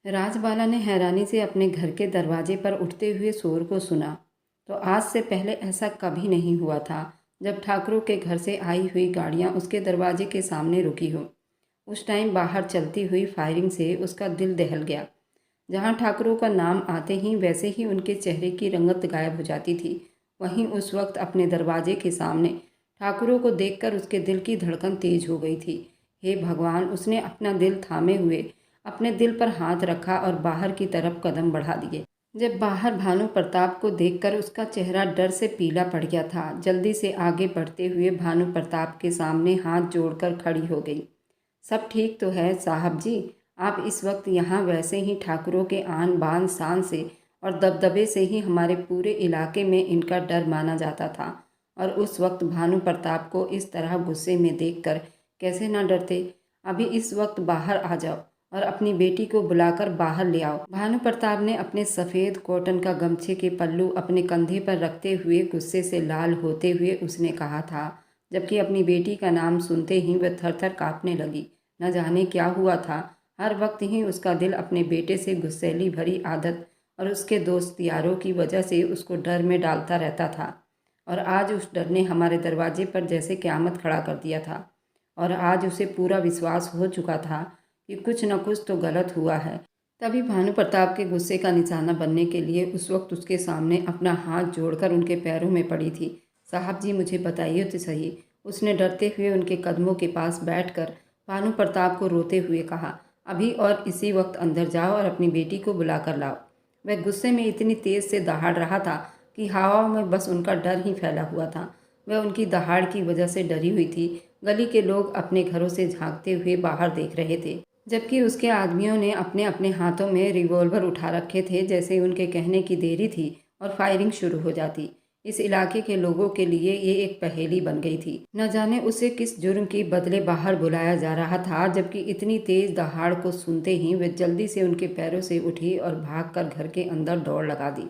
राजबाला ने हैरानी से अपने घर के दरवाजे पर उठते हुए शोर को सुना। तो आज से पहले ऐसा कभी नहीं हुआ था जब ठाकुरों के घर से आई हुई गाड़ियां उसके दरवाजे के सामने रुकी हो। उस टाइम बाहर चलती हुई फायरिंग से उसका दिल दहल गया। जहां ठाकुरों का नाम आते ही वैसे ही उनके चेहरे की रंगत गायब हो जाती थी, वहीं उस वक्त अपने दरवाजे के सामने ठाकुरों को देखकर उसके दिल की धड़कन तेज हो गई थी। हे भगवान, उसने अपना दिल थामे हुए अपने दिल पर हाथ रखा और बाहर की तरफ कदम बढ़ा दिए। जब बाहर भानु प्रताप को देखकर उसका चेहरा डर से पीला पड़ गया था। जल्दी से आगे बढ़ते हुए भानु प्रताप के सामने हाथ जोड़कर खड़ी हो गई। सब ठीक तो है साहब जी? आप इस वक्त यहाँ वैसे ही ठाकुरों के आन बान शान से और दबदबे से ही हमारे पूरे इलाके में इनका डर माना जाता था। और उस वक्त भानु प्रताप को इस तरह गुस्से में देखकर कैसे ना डरते। अभी इस वक्त बाहर आ जाओ और अपनी बेटी को बुलाकर बाहर ले आओ। भानु प्रताप ने अपने सफ़ेद कॉटन का गमछे के पल्लू अपने कंधे पर रखते हुए गुस्से से लाल होते हुए उसने कहा था, जबकि अपनी बेटी का नाम सुनते ही वह थर थर काँपने लगी। न जाने क्या हुआ था, हर वक्त ही उसका दिल अपने बेटे से गुस्सैली भरी आदत और उसके दोस्त यारों की वजह से उसको डर में डालता रहता था। और आज उस डर ने हमारे दरवाजे पर जैसे क़यामत खड़ा कर दिया था। और आज उसे पूरा विश्वास हो चुका था कि कुछ न कुछ तो गलत हुआ है। तभी भानु प्रताप के गुस्से का निशाना बनने के लिए उस वक्त उसके सामने अपना हाथ जोड़कर उनके पैरों में पड़ी थी। साहब जी, मुझे बताइए तो सही। उसने डरते हुए उनके कदमों के पास बैठकर भानु प्रताप को रोते हुए कहा, अभी और इसी वक्त अंदर जाओ और अपनी बेटी को बुला कर लाओ। वह गुस्से में इतनी तेज से दहाड़ रहा था कि हवा में बस उनका डर ही फैला हुआ था। वह उनकी दहाड़ की वजह से डरी हुई थी। गली के लोग अपने घरों से झांकते हुए बाहर देख रहे थे, जबकि उसके आदमियों ने अपने अपने हाथों में रिवॉल्वर उठा रखे थे। जैसे उनके कहने की देरी थी और फायरिंग शुरू हो जाती। इस इलाके के लोगों के लिए ये एक पहेली बन गई थी। न जाने उसे किस जुर्म की बदले बाहर बुलाया जा रहा था, जबकि इतनी तेज दहाड़ को सुनते ही वे जल्दी से उनके पैरों से उठी और भागकर घर के अंदर दौड़ लगा दी।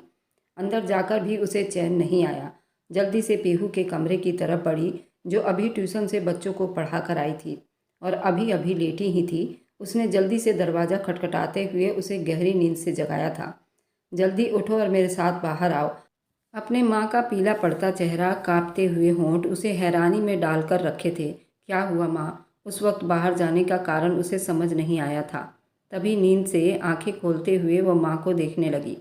अंदर जाकर भी उसे चैन नहीं आया। जल्दी से पीहू के कमरे की तरफ बढ़ी, जो अभी ट्यूशन से बच्चों को पढ़ा कर आई थी और अभी अभी लेटी ही थी। उसने जल्दी से दरवाज़ा खटखटाते हुए उसे गहरी नींद से जगाया था। जल्दी उठो और मेरे साथ बाहर आओ। अपने माँ का पीला पड़ता चेहरा, कांपते हुए होंठ उसे हैरानी में डालकर रखे थे। क्या हुआ माँ? उस वक्त बाहर जाने का कारण उसे समझ नहीं आया था। तभी नींद से आंखें खोलते हुए वह माँ को देखने लगी।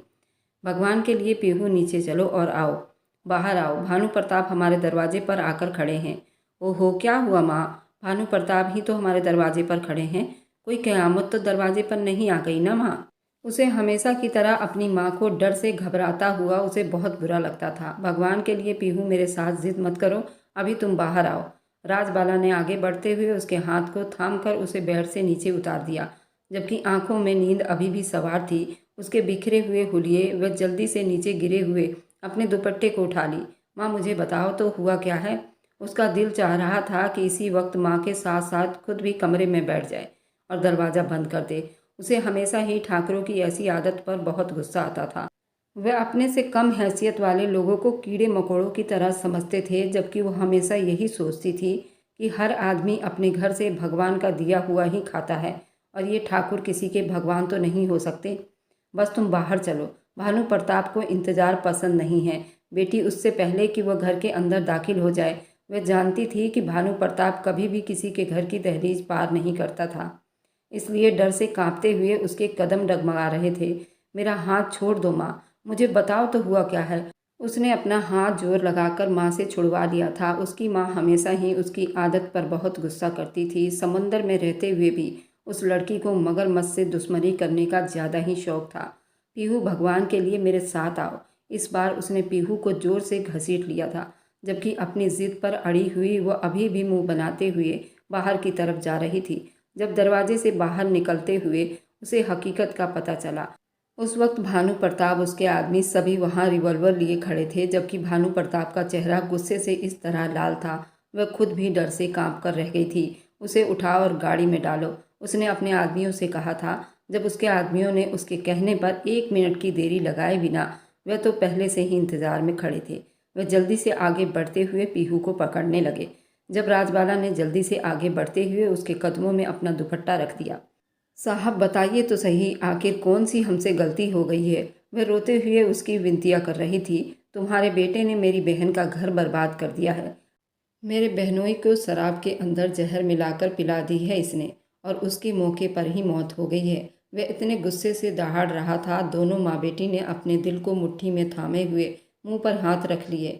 भगवान के लिए पीहू, नीचे चलो और आओ, बाहर आओ। भानु प्रताप हमारे दरवाजे पर आकर खड़े हैं। ओहो, क्या हुआ माँ? भानु प्रताप ही तो हमारे दरवाजे पर खड़े हैं। कोई क़यामत तो दरवाजे पर नहीं आ गई ना माँ? उसे हमेशा की तरह अपनी माँ को डर से घबराता हुआ उसे बहुत बुरा लगता था। भगवान के लिए पीहू, मेरे साथ जिद मत करो, अभी तुम बाहर आओ। राजबाला ने आगे बढ़ते हुए उसके हाथ को थामकर उसे बेड से नीचे उतार दिया, जबकि आंखों में नींद अभी भी सवार थी। उसके बिखरे हुए हुलिये वह जल्दी से नीचे गिरे हुए अपने दुपट्टे को उठा ली। माँ, मुझे बताओ तो हुआ क्या है? उसका दिल चाह रहा था कि इसी वक्त माँ के साथ साथ खुद भी कमरे में बैठ जाए और दरवाज़ा बंद कर दे। उसे हमेशा ही ठाकरों की ऐसी आदत पर बहुत गुस्सा आता था। वह अपने से कम हैसियत वाले लोगों को कीड़े मकोड़ों की तरह समझते थे, जबकि वो हमेशा यही सोचती थी कि हर आदमी अपने घर से भगवान का दिया हुआ ही खाता है और ये ठाकुर किसी के भगवान तो नहीं हो सकते। बस तुम बाहर चलो। भानु प्रताप को इंतज़ार पसंद नहीं है। बेटी, उससे पहले कि वह घर के अंदर दाखिल हो जाए, वह जानती थी कि भानु प्रताप कभी भी किसी के घर की दहलीज पार नहीं करता था। इसलिए डर से कांपते हुए उसके कदम डगमगा रहे थे। मेरा हाथ छोड़ दो माँ, मुझे बताओ तो हुआ क्या है? उसने अपना हाथ जोर लगाकर माँ से छुड़वा लिया था। उसकी माँ हमेशा ही उसकी आदत पर बहुत गुस्सा करती थी। समंदर में रहते हुए भी उस लड़की को मगरमच्छ से दुश्मनी करने का ज़्यादा ही शौक था। पीहू, भगवान के लिए मेरे साथ आओ। इस बार उसने पीहू को जोर से घसीट लिया था, जबकि अपनी जिद पर अड़ी हुई वह अभी भी मुंह बनाते हुए बाहर की तरफ जा रही थी। जब दरवाजे से बाहर निकलते हुए उसे हकीकत का पता चला, उस वक्त भानु प्रताप, उसके आदमी सभी वहां रिवॉल्वर लिए खड़े थे। जबकि भानु प्रताप का चेहरा गुस्से से इस तरह लाल था, वह खुद भी डर से कांप कर रह गई थी। उसे उठाओ और गाड़ी में डालो, उसने अपने आदमियों से कहा था। जब उसके आदमियों ने उसके कहने पर 1 मिनट की देरी लगाए बिना, वह तो पहले से ही इंतजार में खड़े थे, वह जल्दी से आगे बढ़ते हुए पीहू को पकड़ने लगे। जब राजबाला ने जल्दी से आगे बढ़ते हुए उसके कदमों में अपना दुपट्टा रख दिया, साहब बताइए तो सही, आखिर कौन सी हमसे गलती हो गई है। वह रोते हुए उसकी विनतियाँ कर रही थी। तुम्हारे बेटे ने मेरी बहन का घर बर्बाद कर दिया है। मेरे बहनोई को शराब के अंदर जहर मिलाकर पिला दी है इसने, और उसकी मौके पर ही मौत हो गई है। वह इतने गुस्से से दहाड़ रहा था। दोनों माँ बेटी ने अपने दिल को मुट्ठी में थामे हुए मुंह पर हाथ रख लिए।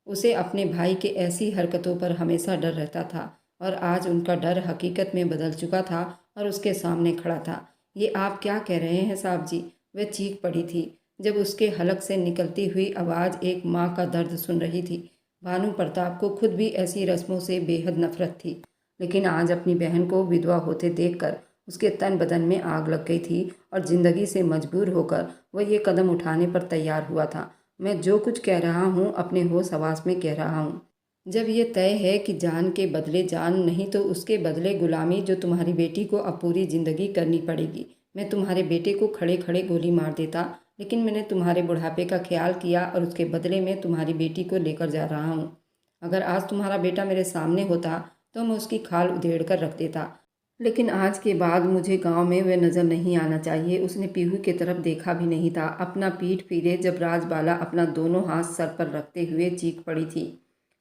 उसे अपने भाई के ऐसी हरकतों पर हमेशा डर रहता था, और आज उनका डर हकीकत में बदल चुका था और उसके सामने खड़ा था। ये आप क्या कह रहे हैं साहब जी? वह चीख पड़ी थी जब उसके हलक से निकलती हुई आवाज़ एक माँ का दर्द सुन रही थी। भानु प्रताप को खुद भी ऐसी रस्मों से बेहद नफरत थी, लेकिन आज अपनी बहन को विधवा होते देखकर उसके तन बदन में आग लग गई थी, और जिंदगी से मजबूर होकर वह ये कदम उठाने पर तैयार हुआ था। मैं जो कुछ कह रहा हूँ अपने होश हवास में कह रहा हूँ। जब ये तय है कि जान के बदले जान, नहीं तो उसके बदले गुलामी, जो तुम्हारी बेटी को अब पूरी ज़िंदगी करनी पड़ेगी। मैं तुम्हारे बेटे को खड़े खड़े गोली मार देता, लेकिन मैंने तुम्हारे बुढ़ापे का ख्याल किया और उसके बदले में तुम्हारी बेटी को लेकर जा रहा हूँ। अगर आज तुम्हारा बेटा मेरे सामने होता तो मैं उसकी खाल उधेड़ कर रख देता, लेकिन आज के बाद मुझे गांव में वह नज़र नहीं आना चाहिए। उसने पीहू की तरफ देखा भी नहीं था। अपना पीठ पीछे जब राजबाला अपना दोनों हाथ सर पर रखते हुए चीख पड़ी थी,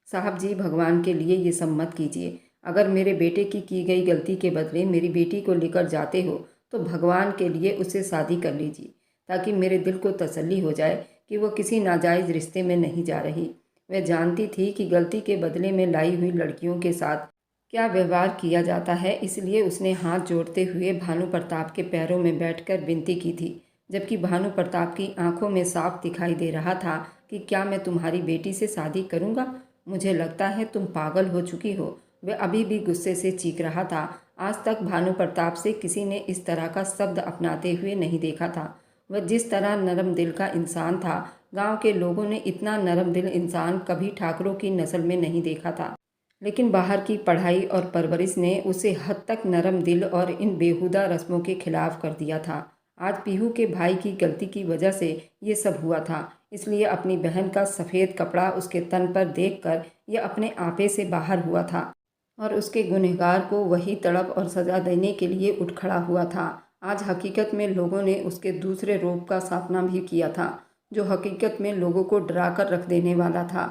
साहब जी भगवान के लिए ये सब मत कीजिए। अगर मेरे बेटे की गई गलती के बदले मेरी बेटी को लेकर जाते हो तो भगवान के लिए उससे शादी कर लीजिए, ताकि मेरे दिल को तसल्ली हो जाए कि वो किसी नाजायज़ रिश्ते में नहीं जा रही। वह जानती थी कि गलती के बदले में लाई हुई लड़कियों के साथ क्या व्यवहार किया जाता है, इसलिए उसने हाथ जोड़ते हुए भानु प्रताप के पैरों में बैठकर विनती की थी, जबकि भानु प्रताप की आंखों में साफ दिखाई दे रहा था कि क्या मैं तुम्हारी बेटी से शादी करूंगा? मुझे लगता है तुम पागल हो चुकी हो। वह अभी भी गुस्से से चीख रहा था। आज तक भानु प्रताप से किसी ने इस तरह का शब्द अपनाते हुए नहीं देखा था। वह जिस तरह नरम दिल का इंसान था, गांव के लोगों ने इतना नरम दिल इंसान कभी ठाकरों की नस्ल में नहीं देखा था। लेकिन बाहर की पढ़ाई और परवरिश ने उसे हद तक नरम दिल और इन बेहुदा रस्मों के खिलाफ कर दिया था। आज पीहू के भाई की गलती की वजह से ये सब हुआ था, इसलिए अपनी बहन का सफ़ेद कपड़ा उसके तन पर देखकर यह अपने आपे से बाहर हुआ था, और उसके गुनहगार को वही तड़प और सज़ा देने के लिए उठ खड़ा हुआ था। आज हकीकत में लोगों ने उसके दूसरे रूप का सामना भी किया था, जो हकीकत में लोगों को डरा कर रख देने वाला था।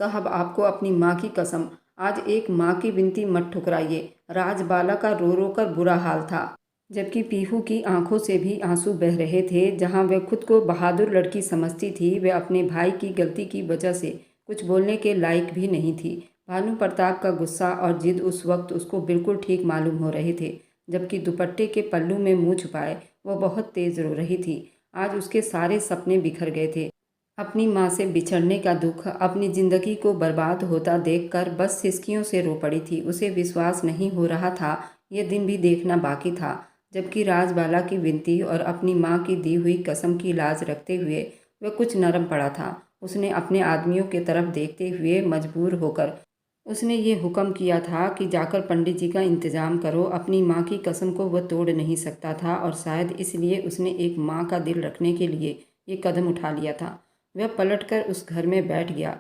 साहब, आपको अपनी माँ की कसम, आज एक माँ की विनती मत ठुकराइए। राजबाला का रो रो कर बुरा हाल था, जबकि पीहू की आंखों से भी आंसू बह रहे थे। जहाँ वह खुद को बहादुर लड़की समझती थी, वह अपने भाई की गलती की वजह से कुछ बोलने के लायक भी नहीं थी। भानु प्रताप का गुस्सा और जिद उस वक्त उसको बिल्कुल ठीक मालूम हो रहे थे, जबकि दुपट्टे के पल्लू में मुंह छुपाए वह बहुत तेज रो रही थी। आज उसके सारे सपने बिखर गए थे। अपनी माँ से बिछड़ने का दुख, अपनी जिंदगी को बर्बाद होता देखकर बस सिसकियों से रो पड़ी थी। उसे विश्वास नहीं हो रहा था, ये दिन भी देखना बाकी था, जबकि राजबाला की विनती और अपनी माँ की दी हुई कसम की लाज रखते हुए वह कुछ नरम पड़ा था। उसने अपने आदमियों की तरफ देखते हुए मजबूर होकर उसने ये हुक्म किया था कि जाकर पंडित जी का इंतज़ाम करो। अपनी माँ की कसम को वह तोड़ नहीं सकता था, और शायद इसलिए उसने एक माँ का दिल रखने के लिए ये कदम उठा लिया था। वह पलटकर उस घर में बैठ गया,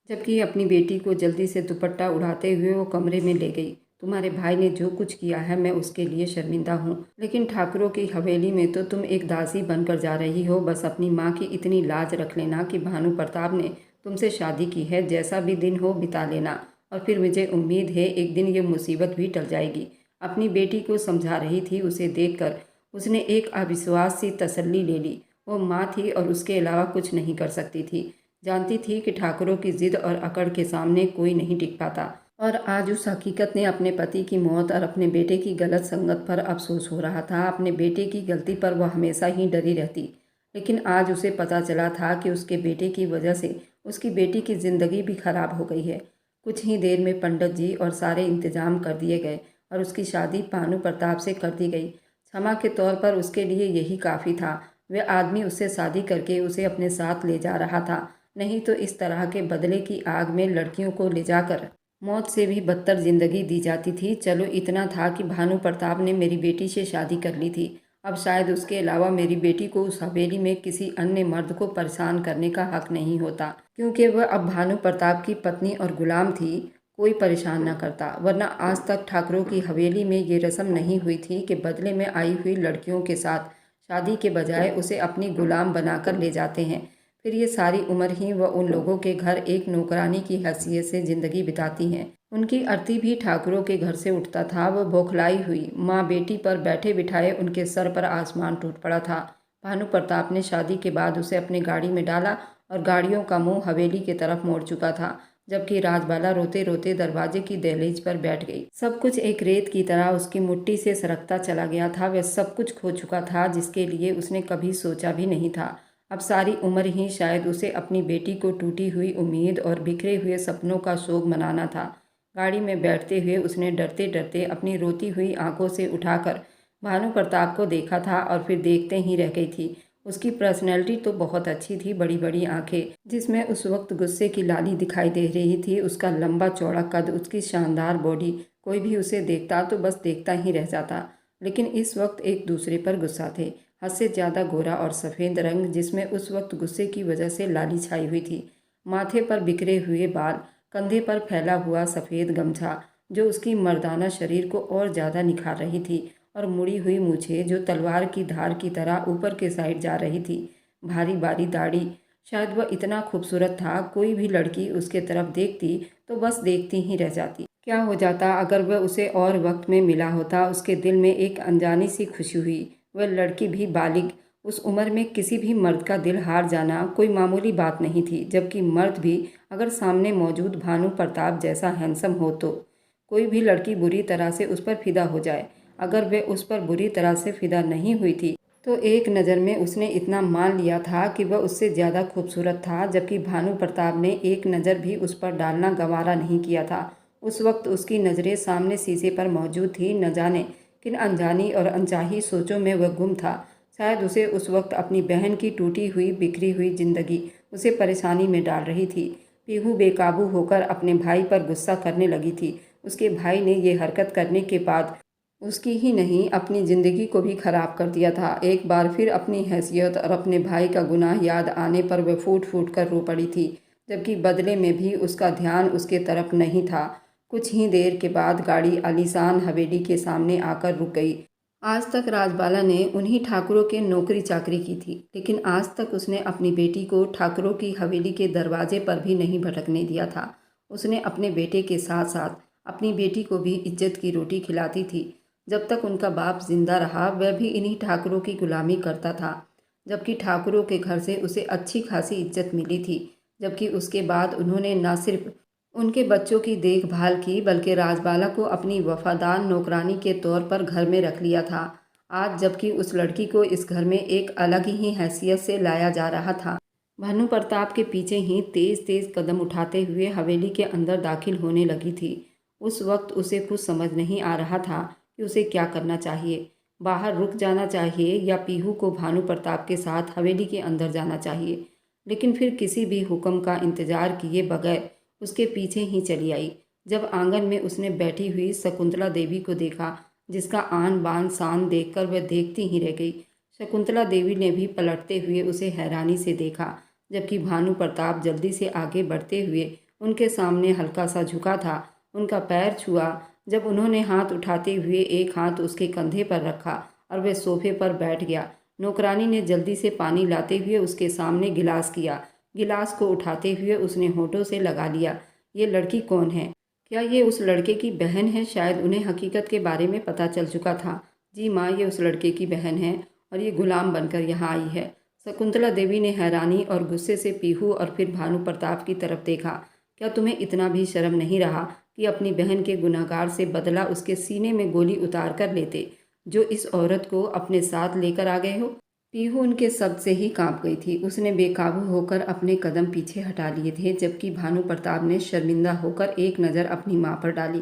जबकि अपनी बेटी को जल्दी से दुपट्टा उड़ाते हुए वो कमरे में ले गई। तुम्हारे भाई ने जो कुछ किया है मैं उसके लिए शर्मिंदा हूँ, लेकिन ठाकुरों की हवेली में तो तुम एक दासी बनकर जा रही हो। बस अपनी माँ की इतनी लाज रख लेना कि भानु प्रताप ने तुमसे शादी की है। जैसा भी दिन हो बिता लेना, और फिर मुझे उम्मीद है एक दिन ये मुसीबत भी टल जाएगी। अपनी बेटी को समझा रही थी। उसे देखकर उसने एक अविश्वास सी तसल्ली ले ली। वो माँ थी और उसके अलावा कुछ नहीं कर सकती थी। जानती थी कि ठाकुरों की जिद और अकड़ के सामने कोई नहीं टिक पाता, और आज उस हकीकत ने अपने पति की मौत और अपने बेटे की गलत संगत पर अफसोस हो रहा था। अपने बेटे की गलती पर वह हमेशा ही डरी रहती, लेकिन आज उसे पता चला था कि उसके बेटे की वजह से उसकी बेटी की ज़िंदगी भी खराब हो गई है। कुछ ही देर में पंडित जी और सारे इंतजाम कर दिए गए और उसकी शादी भानु प्रताप से कर दी गई। क्षमा के तौर पर उसके लिए यही काफ़ी था। वह आदमी उससे शादी करके उसे अपने साथ ले जा रहा था, नहीं तो इस तरह के बदले की आग में लड़कियों को ले जाकर मौत से भी बदतर जिंदगी दी जाती थी। चलो इतना था कि भानु प्रताप ने मेरी बेटी से शादी कर ली थी। अब शायद उसके अलावा मेरी बेटी को उस हवेली में किसी अन्य मर्द को परेशान करने का हक नहीं होता, क्योंकि वह अब भानु प्रताप की पत्नी और गुलाम थी। कोई परेशान ना करता, वरना आज तक ठाकुरों की हवेली में ये रस्म नहीं हुई थी कि बदले में आई हुई लड़कियों के साथ शादी के बजाय उसे अपनी गुलाम बनाकर ले जाते हैं। फिर ये सारी उम्र ही वह उन लोगों के घर एक नौकरानी की हैसियत से ज़िंदगी बिताती हैं। उनकी अर्थी भी ठाकुरों के घर से उठता था। वह बौखलाई हुई माँ बेटी पर बैठे बिठाए उनके सर पर आसमान टूट पड़ा था। भानु प्रताप ने शादी के बाद उसे अपनी गाड़ी में डाला और गाड़ियों का मुंह हवेली की तरफ मोड़ चुका था, जबकि राजबाला रोते रोते दरवाजे की दहलीज पर बैठ गई। सब कुछ एक रेत की तरह उसकी मुट्ठी से सरकता चला गया था। वह सब कुछ खो चुका था जिसके लिए उसने कभी सोचा भी नहीं था। अब सारी उम्र ही शायद उसे अपनी बेटी को टूटी हुई उम्मीद और बिखरे हुए सपनों का शोक मनाना था। गाड़ी में बैठते हुए उसने डरते डरते अपनी रोती हुई आंखों से उठाकर भानु प्रताप को देखा था और फिर देखते ही रह गई थी। उसकी पर्सनैलिटी तो बहुत अच्छी थी, बड़ी बड़ी आंखें जिसमें उस वक्त गुस्से की लाली दिखाई दे रही थी, उसका लंबा चौड़ा कद, उसकी शानदार बॉडी। कोई भी उसे देखता तो बस देखता ही रह जाता। लेकिन इस वक्त एक दूसरे पर गुस्सा थे। हद से ज़्यादा गोरा और सफ़ेद रंग, जिसमें उस वक्त गुस्से की वजह से लाली छाई हुई थी। माथे पर बिखरे हुए बाल, कंधे पर फैला हुआ सफ़ेद गमछा जो उसकी मर्दाना शरीर को और ज़्यादा निखार रही थी, और मुड़ी हुई मूछें जो तलवार की धार की तरह ऊपर के साइड जा रही थी। भारी भारी दाढ़ी। शायद वह इतना खूबसूरत था, कोई भी लड़की उसके तरफ देखती तो बस देखती ही रह जाती। क्या हो जाता अगर वह उसे और वक्त में मिला होता। उसके दिल में एक अनजानी सी खुशी हुई। वह लड़की भी बालिग, उस उम्र में किसी भी मर्द का दिल हार जाना कोई मामूली बात नहीं थी, जबकि मर्द भी अगर सामने मौजूद भानु प्रताप जैसा हैंडसम हो तो कोई भी लड़की बुरी तरह से उस पर फिदा हो जाए। अगर वह उस पर बुरी तरह से फिदा नहीं हुई थी तो एक नज़र में उसने इतना मान लिया था कि वह उससे ज़्यादा खूबसूरत था, जबकि भानु प्रताप ने एक नज़र भी उस पर डालना गवारा नहीं किया था। उस वक्त उसकी नज़रें सामने शीशे पर मौजूद थी। न जाने किन अनजानी और अनचाही सोचों में वह गुम था। शायद उसे उस वक्त अपनी बहन की टूटी हुई बिखरी हुई जिंदगी उसे परेशानी में डाल रही थी। पीहू बेकाबू होकर अपने भाई पर गुस्सा करने लगी थी। उसके भाई ने ये हरकत करने के बाद उसकी ही नहीं अपनी ज़िंदगी को भी ख़राब कर दिया था। एक बार फिर अपनी हैसियत और अपने भाई का गुनाह याद आने पर वह फूट फूट कर रो पड़ी थी, जबकि बदले में भी उसका ध्यान उसके तरफ नहीं था। कुछ ही देर के बाद गाड़ी आलीशान हवेली के सामने आकर रुक गई। आज तक राजबाला ने उन्हीं ठाकुरों के नौकरी चाकरी की थी, लेकिन आज तक उसने अपनी बेटी को ठाकुरों की हवेली के दरवाजे पर भी नहीं भटकने दिया था। उसने अपने बेटे के साथ साथ अपनी बेटी को भी इज्जत की रोटी खिलाती थी। जब तक उनका बाप जिंदा रहा वह भी इन्हीं ठाकुरों की गुलामी करता था, जबकि ठाकुरों के घर से उसे अच्छी खासी इज्जत मिली थी। जबकि उसके बाद उन्होंने न सिर्फ उनके बच्चों की देखभाल की, बल्कि राजबाला को अपनी वफादार नौकरानी के तौर पर घर में रख लिया था। आज जबकि उस लड़की को इस घर में एक अलग ही हैसियत से लाया जा रहा था। भानु प्रताप के पीछे ही तेज तेज कदम उठाते हुए हवेली के अंदर दाखिल होने लगी थी। उस वक्त उसे कुछ समझ नहीं आ रहा था कि उसे क्या करना चाहिए। बाहर रुक जाना चाहिए या पीहू को भानु प्रताप के साथ हवेली के अंदर जाना चाहिए। लेकिन फिर किसी भी हुक्म का इंतजार किए बगैर उसके पीछे ही चली आई। जब आंगन में उसने बैठी हुई शकुंतला देवी को देखा, जिसका आन बान शान देखकर वह देखती ही रह गई। शकुंतला देवी ने भी पलटते हुए उसे हैरानी से देखा, जबकि भानु प्रताप जल्दी से आगे बढ़ते हुए उनके सामने हल्का सा झुका था। उनका पैर छुआ। जब उन्होंने हाथ उठाते हुए एक हाथ उसके कंधे पर रखा और वह सोफे पर बैठ गया। नौकरानी ने जल्दी से पानी लाते हुए उसके सामने गिलास किया। गिलास को उठाते हुए उसने होठों से लगा लिया। ये लड़की कौन है? क्या ये उस लड़के की बहन है? शायद उन्हें हकीकत के बारे में पता चल चुका था। जी माँ, ये उस लड़के की बहन है और ये गुलाम बनकर यहाँ आई है। शकुंतला देवी ने हैरानी और गुस्से से पीहू और फिर भानु प्रताप की तरफ देखा। क्या तुम्हें इतना भी शर्म नहीं रहा कि अपनी बहन के गुनहगार से बदला उसके सीने में गोली उतार कर लेते, जो इस औरत को अपने साथ लेकर आ गए हो? पीहू उनके शब्द से ही कांप गई थी। उसने बेकाबू होकर अपने कदम पीछे हटा लिए थे, जबकि भानु प्रताप ने शर्मिंदा होकर एक नज़र अपनी माँ पर डाली।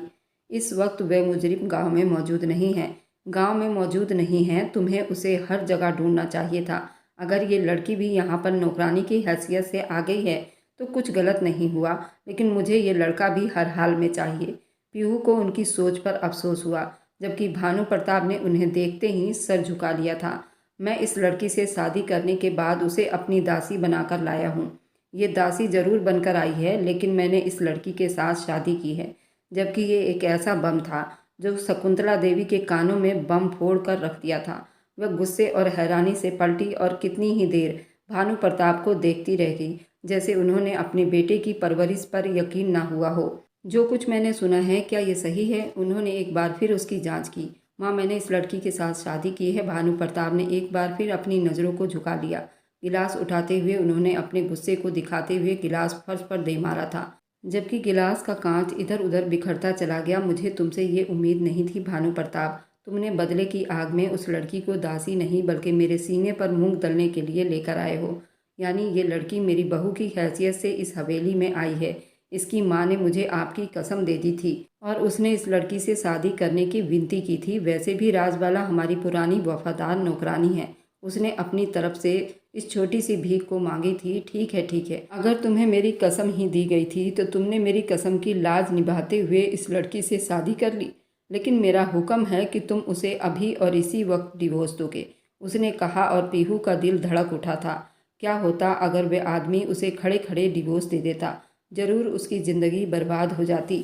इस वक्त वह मुजरिम गांव में मौजूद नहीं है। गांव में मौजूद नहीं है। तुम्हें उसे हर जगह ढूंढना चाहिए था। अगर ये लड़की भी यहाँ पर नौकरानी की हैसियत से आ गई है तो कुछ गलत नहीं हुआ, लेकिन मुझे ये लड़का भी हर हाल में चाहिए। पीहू को उनकी सोच पर अफसोस हुआ, जबकि भानु प्रताप ने उन्हें देखते ही सर झुका लिया था। मैं इस लड़की से शादी करने के बाद उसे अपनी दासी बनाकर लाया हूँ। ये दासी जरूर बनकर आई है, लेकिन मैंने इस लड़की के साथ शादी की है। जबकि ये एक ऐसा बम था जो शकुंतला देवी के कानों में बम फोड़ कर रख दिया था। वह गुस्से और हैरानी से पलटी और कितनी ही देर भानु प्रताप को देखती रह गई, जैसे उन्होंने अपने बेटे की परवरिश पर यकीन ना हुआ हो। जो कुछ मैंने सुना है, क्या ये सही है? उन्होंने एक बार फिर उसकी जांच की। माँ, मैंने इस लड़की के साथ शादी की है। भानु प्रताप ने एक बार फिर अपनी नज़रों को झुका लिया। गिलास उठाते हुए उन्होंने अपने गुस्से को दिखाते हुए गिलास फर्श पर दे मारा था, जबकि गिलास का कांच इधर उधर बिखरता चला गया। मुझे तुमसे ये उम्मीद नहीं थी भानु प्रताप। तुमने बदले की आग में उस लड़की को दासी नहीं बल्कि मेरे सीने पर मूंग दलने के लिए लेकर आए हो। यानी ये लड़की मेरी बहू की हैसियत से इस हवेली में आई है। इसकी माँ ने मुझे आपकी कसम दे दी थी और उसने इस लड़की से शादी करने की विनती की थी। वैसे भी राजबाला हमारी पुरानी वफादार नौकरानी है। उसने अपनी तरफ से इस छोटी सी भीख को मांगी थी। ठीक है, ठीक है, अगर तुम्हें मेरी कसम ही दी गई थी तो तुमने मेरी कसम की लाज निभाते हुए इस लड़की से शादी कर ली। लेकिन मेरा हुक्म है कि तुम उसे अभी और इसी वक्त डिवोर्स दोगे, उसने कहा। और पीहू का दिल धड़क उठा था। क्या होता अगर वह आदमी उसे खड़े खड़े डिवोर्स दे देता? जरूर उसकी ज़िंदगी बर्बाद हो जाती।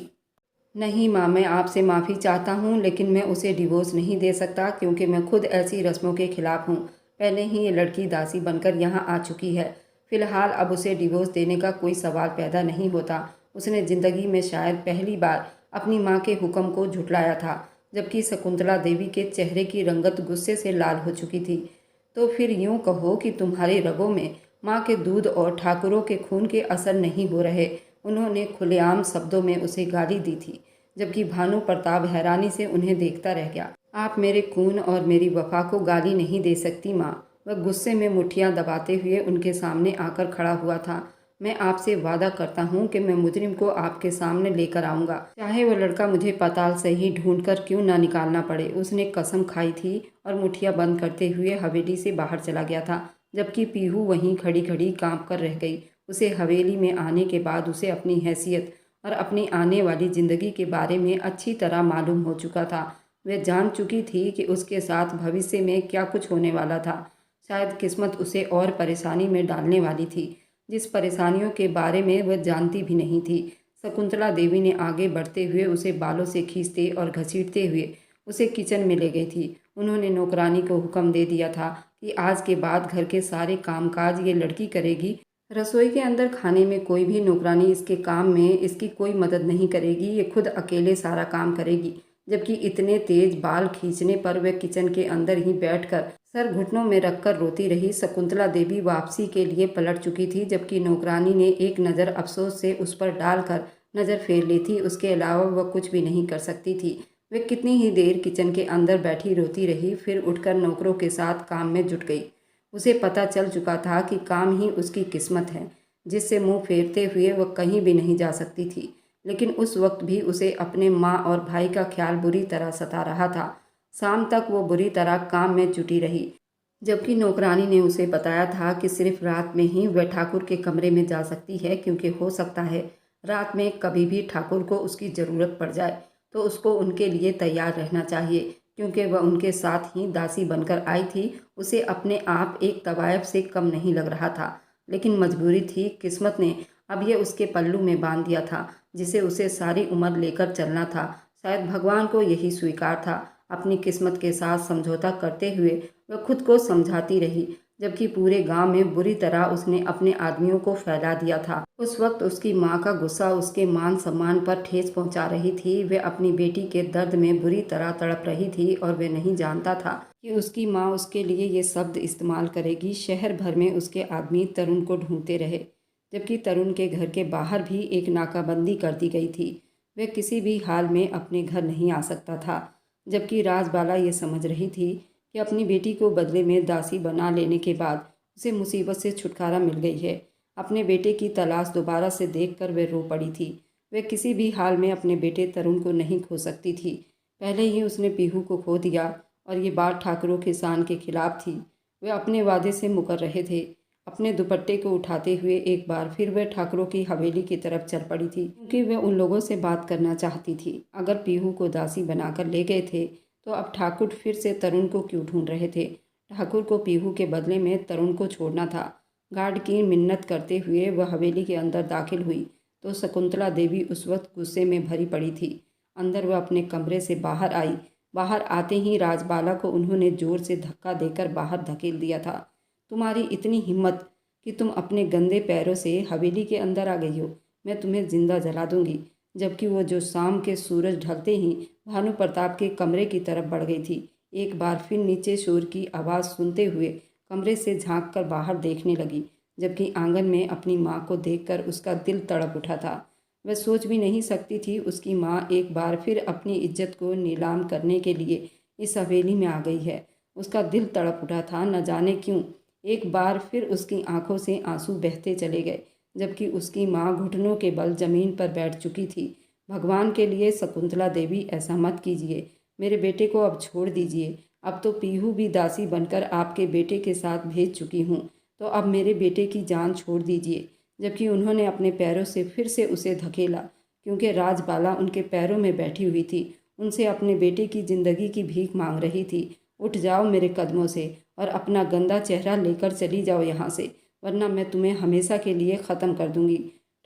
नहीं माँ, मैं आपसे माफ़ी चाहता हूँ, लेकिन मैं उसे डिवोर्स नहीं दे सकता क्योंकि मैं खुद ऐसी रस्मों के खिलाफ हूँ। पहले ही ये लड़की दासी बनकर यहाँ आ चुकी है। फ़िलहाल अब उसे डिवोर्स देने का कोई सवाल पैदा नहीं होता। उसने ज़िंदगी में शायद पहली बार अपनी माँ के हुक्म को झुठलाया था। जबकि शकुंतला देवी के चेहरे की रंगत गुस्से से लाल हो चुकी थी। तो फिर यूँ कहो कि तुम्हारे रगों में माँ के दूध और ठाकुरों के खून के असर नहीं हो रहे। उन्होंने खुलेआम शब्दों में उसे गाली दी थी, जबकि भानु प्रताप हैरानी से उन्हें देखता रह गया। आप मेरे खून और मेरी वफा को गाली नहीं दे सकती माँ। वह गुस्से में मुट्ठियां दबाते हुए उनके सामने आकर खड़ा हुआ था। मैं आपसे वादा करता हूँ कि मैं मुजरिम को आपके सामने लेकर आऊँगा, चाहे वह लड़का मुझे पाताल से ही ढूंढकर क्यों ना निकालना पड़े। उसने कसम खाई थी और मुठ्ठियाँ बंद करते हुए हवेली से बाहर चला गया था, जबकि पीहू वहीं खड़ी खड़ी काँप कर रह गई। उसे हवेली में आने के बाद उसे अपनी हैसियत और अपनी आने वाली ज़िंदगी के बारे में अच्छी तरह मालूम हो चुका था। वह जान चुकी थी कि उसके साथ भविष्य में क्या कुछ होने वाला था। शायद किस्मत उसे और परेशानी में डालने वाली थी, जिस परेशानियों के बारे में वह जानती भी नहीं थी। शकुंतला देवी ने आगे बढ़ते हुए उसे बालों से खींचते और घसीटते हुए उसे किचन में ले गई थी। उन्होंने नौकरानी को हुक्म दे दिया था कि आज के बाद घर के सारे कामकाज ये लड़की करेगी। रसोई के अंदर खाने में कोई भी नौकरानी इसके काम में इसकी कोई मदद नहीं करेगी। ये खुद अकेले सारा काम करेगी। जबकि इतने तेज बाल खींचने पर वह किचन के अंदर ही बैठकर सर घुटनों में रखकर रोती रही। शकुंतला देवी वापसी के लिए पलट चुकी थी, जबकि नौकरानी ने एक नज़र अफसोस से उस पर डालकर नज़र फेर ली थी। उसके अलावा वह कुछ भी नहीं कर सकती थी। वह कितनी ही देर किचन के अंदर बैठी रोती रही, फिर उठकर नौकरों के साथ काम में जुट गई। उसे पता चल चुका था कि काम ही उसकी किस्मत है, जिससे मुंह फेरते हुए वह कहीं भी नहीं जा सकती थी। लेकिन उस वक्त भी उसे अपने माँ और भाई का ख्याल बुरी तरह सता रहा था। शाम तक वो बुरी तरह काम में जुटी रही, जबकि नौकरानी ने उसे बताया था कि सिर्फ रात में ही वह ठाकुर के कमरे में जा सकती है, क्योंकि हो सकता है रात में कभी भी ठाकुर को उसकी ज़रूरत पड़ जाए तो उसको उनके लिए तैयार रहना चाहिए। क्योंकि वह उनके साथ ही दासी बनकर आई थी, उसे अपने आप एक तवायफ से कम नहीं लग रहा था। लेकिन मजबूरी थी, किस्मत ने अब ये उसके पल्लू में बांध दिया था, जिसे उसे सारी उम्र लेकर चलना था। शायद भगवान को यही स्वीकार था। अपनी किस्मत के साथ समझौता करते हुए वह खुद को समझाती रही, जबकि पूरे गांव में बुरी तरह उसने अपने आदमियों को फैला दिया था। उस वक्त उसकी माँ का गुस्सा उसके मान सम्मान पर ठेस पहुंचा रही थी। वह अपनी बेटी के दर्द में बुरी तरह तड़प रही थी और वह नहीं जानता था कि उसकी माँ उसके लिए ये शब्द इस्तेमाल करेगी। शहर भर में उसके आदमी तरुण को ढूंढते रहे, जबकि तरुण के घर के बाहर भी एक नाकाबंदी कर दी गई थी। वह किसी भी हाल में अपने घर नहीं आ सकता था। जबकि राजबाला ये समझ रही थी कि अपनी बेटी को बदले में दासी बना लेने के बाद उसे मुसीबत से छुटकारा मिल गई है। अपने बेटे की तलाश दोबारा से देखकर वह रो पड़ी थी। वह किसी भी हाल में अपने बेटे तरुण को नहीं खो सकती थी। पहले ही उसने पीहू को खो दिया और ये बात ठाकुरों के शान के खिलाफ थी। वे अपने वादे से मुकर रहे थे। अपने दुपट्टे को उठाते हुए एक बार फिर वह ठाकुरों की हवेली की तरफ चल पड़ी थी, क्योंकि वह उन लोगों से बात करना चाहती थी। अगर पीहू को दासी बनाकर ले गए थे तो अब ठाकुर फिर से तरुण को क्यों ढूंढ रहे थे? ठाकुर को पीहू के बदले में तरुण को छोड़ना था। गार्ड की मिन्नत करते हुए वह हवेली के अंदर दाखिल हुई तो शकुंतला देवी उस वक्त गुस्से में भरी पड़ी थी। अंदर वह अपने कमरे से बाहर आई। बाहर आते ही राजबाला को उन्होंने जोर से धक्का देकर बाहर धकेल दिया था। तुम्हारी इतनी हिम्मत कि तुम अपने गंदे पैरों से हवेली के अंदर आ गई हो, मैं तुम्हें जिंदा जला दूंगी। जबकि वो जो शाम के सूरज ढलते ही भानु प्रताप के कमरे की तरफ बढ़ गई थी। एक बार फिर नीचे शोर की आवाज़ सुनते हुए कमरे से झांक कर बाहर देखने लगी, जबकि आंगन में अपनी माँ को देखकर उसका दिल तड़प उठा था। वह सोच भी नहीं सकती थी उसकी माँ एक बार फिर अपनी इज्जत को नीलाम करने के लिए इस हवेली में आ गई है। उसका दिल तड़प उठा था, न जाने क्यों। एक बार फिर उसकी आंखों से आंसू बहते चले गए, जबकि उसकी माँ घुटनों के बल जमीन पर बैठ चुकी थी। भगवान के लिए शकुंतला देवी, ऐसा मत कीजिए, मेरे बेटे को अब छोड़ दीजिए। अब तो पीहू भी दासी बनकर आपके बेटे के साथ भेज चुकी हूँ, तो अब मेरे बेटे की जान छोड़ दीजिए। जबकि उन्होंने अपने पैरों से फिर से उसे धकेला, क्योंकि राजबाला उनके पैरों में बैठी हुई थी, उनसे अपने बेटे की जिंदगी की भीख मांग रही थी। उठ जाओ मेरे कदमों से और अपना गंदा चेहरा लेकर चली जाओ यहाँ से, वरना मैं तुम्हें हमेशा के लिए ख़त्म कर दूंगी।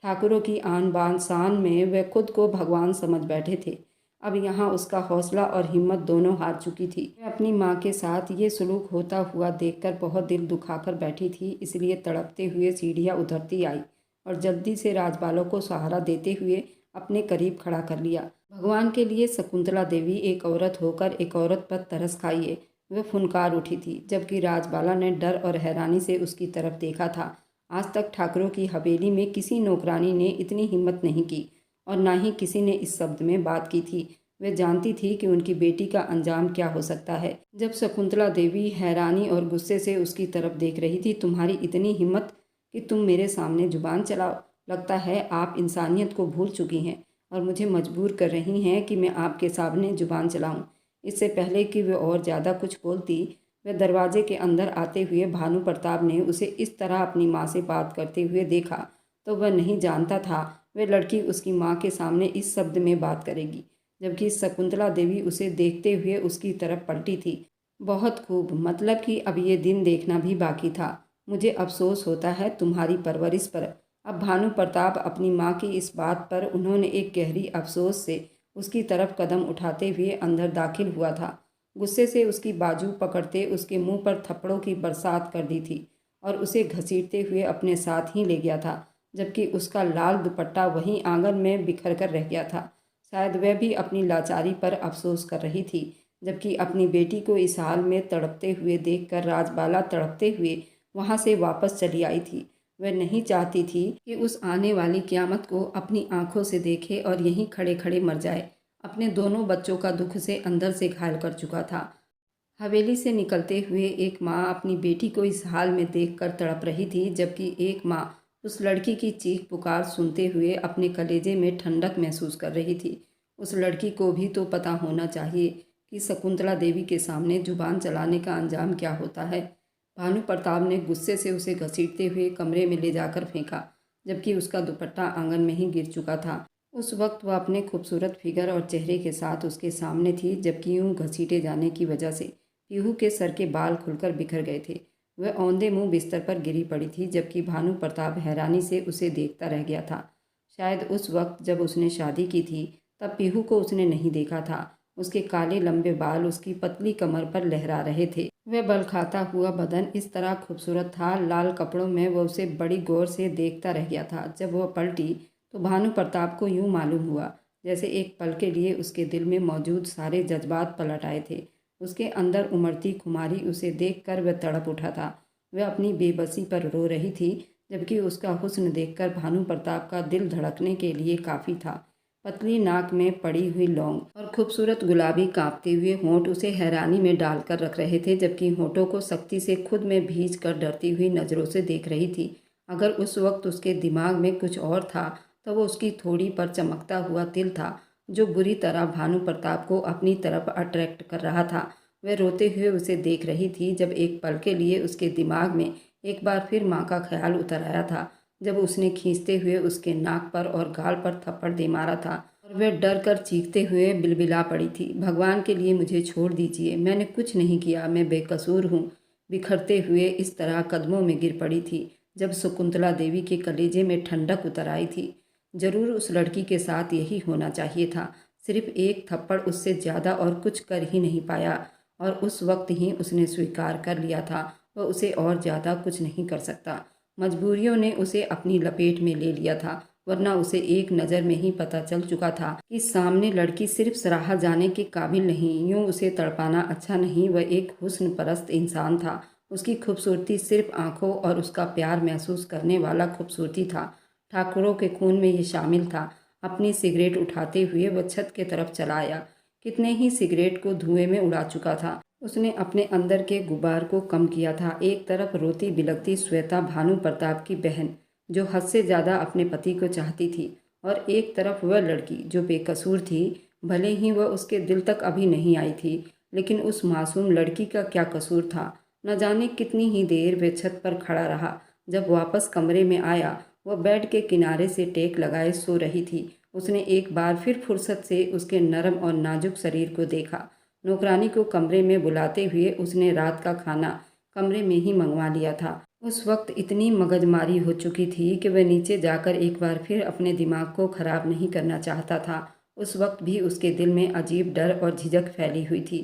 ठाकुरों की आन बान शान में वे खुद को भगवान समझ बैठे थे। अब यहाँ उसका हौसला और हिम्मत दोनों हार चुकी थी। वह अपनी माँ के साथ ये सलूक होता हुआ देखकर बहुत दिल दुखाकर बैठी थी, इसलिए तड़पते हुए सीढ़ियाँ उतरती आई और जल्दी से राजबालों को सहारा देते हुए अपने करीब खड़ा कर लिया। भगवान के लिए शकुंतला देवी, एक औरत होकर एक औरत पर तरस खाइए, वह फुनकार उठी थी। जबकि राजबाला ने डर और हैरानी से उसकी तरफ देखा था। आज तक ठाकुरों की हवेली में किसी नौकरानी ने इतनी हिम्मत नहीं की और ना ही किसी ने इस शब्द में बात की थी। वह जानती थी कि उनकी बेटी का अंजाम क्या हो सकता है। जब शकुंतला देवी हैरानी और गुस्से से उसकी तरफ देख रही थी, तुम्हारी इतनी हिम्मत कि तुम मेरे सामने जुबान चलाओ, लगता है आप इंसानियत को भूल चुकी हैं और मुझे मजबूर कर रही हैं कि मैं आपके सामने जुबान चलाऊं। इससे पहले कि वे और ज़्यादा कुछ बोलती, वह दरवाजे के अंदर आते हुए भानु प्रताप ने उसे इस तरह अपनी माँ से बात करते हुए देखा तो वह नहीं जानता था वह लड़की उसकी माँ के सामने इस शब्द में बात करेगी। जबकि शकुंतला देवी उसे देखते हुए उसकी तरफ पलटी थी। बहुत खूब, मतलब कि अब ये दिन देखना भी बाकी था। मुझे अफसोस होता है तुम्हारी परवरिश पर। अब भानु प्रताप अपनी माँ की इस बात पर उन्होंने एक गहरी अफसोस से उसकी तरफ कदम उठाते हुए अंदर दाखिल हुआ था। गुस्से से उसकी बाजू पकड़ते उसके मुंह पर थप्पड़ों की बरसात कर दी थी और उसे घसीटते हुए अपने साथ ही ले गया था। जबकि उसका लाल दुपट्टा वहीं आंगन में बिखर कर रह गया था। शायद वह भी अपनी लाचारी पर अफसोस कर रही थी। जबकि अपनी बेटी को इस हाल में तड़पते हुए देखकर राजबाला तड़पते हुए वहां से वापस चली आई थी। वह नहीं चाहती थी कि उस आने वाली क़यामत को अपनी आंखों से देखे और यहीं खड़े खड़े मर जाए। अपने दोनों बच्चों का दुख से अंदर से घायल कर चुका था। हवेली से निकलते हुए एक माँ अपनी बेटी को इस हाल में देखकर तड़प रही थी, जबकि एक माँ उस लड़की की चीख पुकार सुनते हुए अपने कलेजे में ठंडक महसूस कर रही थी। उस लड़की को भी तो पता होना चाहिए कि शकुंतला देवी के सामने जुबान चलाने का अंजाम क्या होता है। भानु प्रताप ने गुस्से से उसे घसीटते हुए कमरे में ले जाकर फेंका, जबकि उसका दुपट्टा आंगन में ही गिर चुका था। उस वक्त वह अपने खूबसूरत फिगर और चेहरे के साथ उसके सामने थी, जबकि यूं घसीटे जाने की वजह से पीहू के सर के बाल खुलकर बिखर गए थे। वह औंधे मुंह बिस्तर पर गिरी पड़ी थी, जबकि भानु प्रताप हैरानी से उसे देखता रह गया था। शायद उस वक्त जब उसने शादी की थी तब पीहू को उसने नहीं देखा था। उसके काले लंबे बाल उसकी पतली कमर पर लहरा रहे थे। वह बल खाता हुआ बदन इस तरह खूबसूरत था, लाल कपड़ों में वह उसे बड़ी गौर से देखता रह गया था। जब वह पलटी तो भानु प्रताप को यूं मालूम हुआ जैसे एक पल के लिए उसके दिल में मौजूद सारे जज्बात पलट आए थे। उसके अंदर उमड़ती खुमारी उसे देखकर वह तड़प उठा था। वह अपनी बेबसी पर रो रही थी, जबकि उसका हुस्न देखकर भानु प्रताप का दिल धड़कने के लिए काफ़ी था। पतली नाक में पड़ी हुई लौंग और खूबसूरत गुलाबी कांपते हुए होंठ उसे हैरानी में डालकर रख रहे थे, जबकि होंठों को सख्ती से खुद में भींच कर डरती हुई नज़रों से देख रही थी। अगर उस वक्त उसके दिमाग में कुछ और था तो वो उसकी थोड़ी पर चमकता हुआ तिल था, जो बुरी तरह भानु प्रताप को अपनी तरफ अट्रैक्ट कर रहा था। वह रोते हुए उसे देख रही थी जब एक पल के लिए उसके दिमाग में एक बार फिर माँ का ख्याल उतर आया था, जब उसने खींचते हुए उसके नाक पर और गाल पर थप्पड़ दे मारा था और वह डर कर चीखते हुए बिलबिला पड़ी थी। भगवान के लिए मुझे छोड़ दीजिए, मैंने कुछ नहीं किया, मैं बेकसूर हूँ। बिखरते हुए इस तरह कदमों में गिर पड़ी थी जब शकुंतला देवी के कलेजे में ठंडक उतर आई थी। जरूर उस लड़की के साथ यही होना चाहिए था। सिर्फ एक थप्पड़ उससे ज़्यादा और कुछ कर ही नहीं पाया, और उस वक्त ही उसने स्वीकार कर लिया था वह उसे और ज़्यादा कुछ नहीं कर सकता। मजबूरियों ने उसे अपनी लपेट में ले लिया था, वरना उसे एक नज़र में ही पता चल चुका था कि सामने लड़की सिर्फ सराहा जाने के काबिल नहीं, यूं उसे तड़पाना अच्छा नहीं। वह एक हुस्न परस्त इंसान था। उसकी खूबसूरती सिर्फ आंखों और उसका प्यार महसूस करने वाला खूबसूरती था। ठाकुरों के खून में ये शामिल था। अपनी सिगरेट उठाते हुए वह छत के तरफ चला आया। कितने ही सिगरेट को धुएं में उड़ा चुका था। उसने अपने अंदर के गुबार को कम किया था। एक तरफ रोती बिलखती श्वेता, भानु प्रताप की बहन, जो हद से ज़्यादा अपने पति को चाहती थी, और एक तरफ वह लड़की जो बेकसूर थी। भले ही वह उसके दिल तक अभी नहीं आई थी, लेकिन उस मासूम लड़की का क्या कसूर था। न जाने कितनी ही देर वह छत पर खड़ा रहा। जब वापस कमरे में आया, वह बेड के किनारे से टेक लगाए सो रही थी। उसने एक बार फिर फुर्सत से उसके नरम और नाजुक शरीर को देखा। नौकरानी को कमरे में बुलाते हुए उसने रात का खाना कमरे में ही मंगवा लिया था। उस वक्त इतनी मगजमारी हो चुकी थी कि वह नीचे जाकर एक बार फिर अपने दिमाग को खराब नहीं करना चाहता था। उस वक्त भी उसके दिल में अजीब डर और झिझक फैली हुई थी।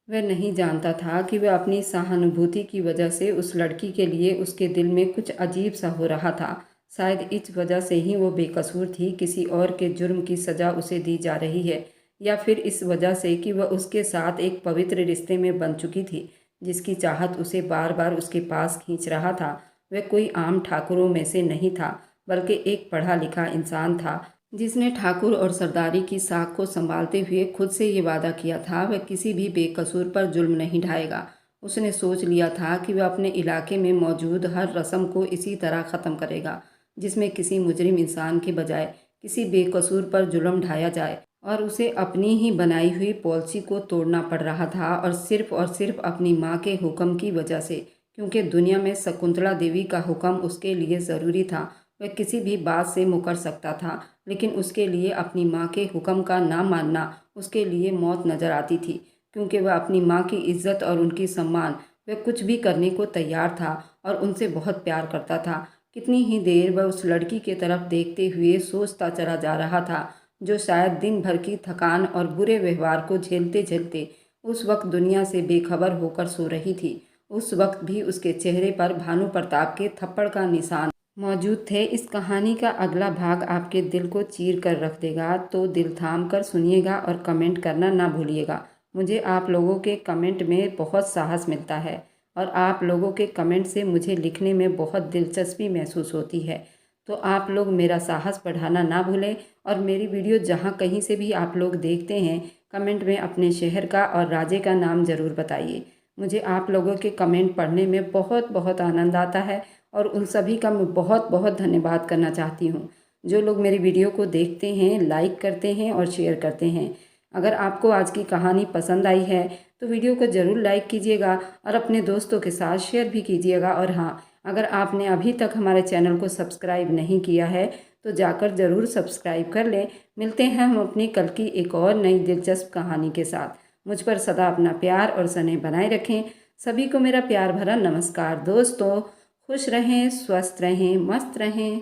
वह नहीं जानता था कि वह अपनी सहानुभूति की वजह से उस लड़की के लिए उसके दिल में कुछ अजीब सा हो रहा था। शायद इस वजह से ही वो बेकसूर थी, किसी और के जुर्म की सज़ा उसे दी जा रही है, या फिर इस वजह से कि वह उसके साथ एक पवित्र रिश्ते में बन चुकी थी, जिसकी चाहत उसे बार बार उसके पास खींच रहा था। वह कोई आम ठाकुरों में से नहीं था, बल्कि एक पढ़ा लिखा इंसान था, जिसने ठाकुर और सरदारी की साख को संभालते हुए खुद से ये वादा किया था वह किसी भी बेकसूर पर जुल्म नहीं ढाएगा। उसने सोच लिया था कि वह अपने इलाके में मौजूद हर रस्म को इसी तरह ख़त्म करेगा, जिसमें किसी मुजरिम इंसान के बजाय किसी बेकसूर पर जुल्म ढाया जाए, और उसे अपनी ही बनाई हुई पॉलिसी को तोड़ना पड़ रहा था, और सिर्फ अपनी माँ के हुक्म की वजह से, क्योंकि दुनिया में शकुंतला देवी का हुक्म उसके लिए ज़रूरी था। वह किसी भी बात से मुकर सकता था, लेकिन उसके लिए अपनी माँ के हुक्म का ना मानना उसके लिए मौत नज़र आती थी, क्योंकि वह अपनी माँ की इज्जत और उनकी सम्मान, वह कुछ भी करने को तैयार था और उनसे बहुत प्यार करता था। कितनी ही देर वह उस लड़की के तरफ देखते हुए सोचता चला जा रहा था, जो शायद दिन भर की थकान और बुरे व्यवहार को झेलते झेलते उस वक्त दुनिया से बेखबर होकर सो रही थी। उस वक्त भी उसके चेहरे पर भानु प्रताप के थप्पड़ का निशान मौजूद थे। इस कहानी का अगला भाग आपके दिल को चीर कर रख देगा, तो दिल थाम कर सुनिएगा और कमेंट करना ना भूलिएगा। मुझे आप लोगों के कमेंट में बहुत साहस मिलता है, और आप लोगों के कमेंट से मुझे लिखने में बहुत दिलचस्पी महसूस होती है। तो आप लोग मेरा साहस बढ़ाना ना भूलें, और मेरी वीडियो जहाँ कहीं से भी आप लोग देखते हैं, कमेंट में अपने शहर का और राज्य का नाम ज़रूर बताइए। मुझे आप लोगों के कमेंट पढ़ने में बहुत बहुत आनंद आता है, और उन सभी का मैं बहुत बहुत धन्यवाद करना चाहती हूँ, जो लोग मेरी वीडियो को देखते हैं, लाइक करते हैं और शेयर करते हैं। अगर आपको आज की कहानी पसंद आई है तो वीडियो को ज़रूर लाइक कीजिएगा और अपने दोस्तों के साथ शेयर भी कीजिएगा। और हाँ, अगर आपने अभी तक हमारे चैनल को सब्सक्राइब नहीं किया है तो जाकर ज़रूर सब्सक्राइब कर लें। मिलते हैं हम अपनी कल की एक और नई दिलचस्प कहानी के साथ। मुझ पर सदा अपना प्यार और स्नेह बनाए रखें। सभी को मेरा प्यार भरा नमस्कार। दोस्तों, खुश रहें, स्वस्थ रहें, मस्त रहें।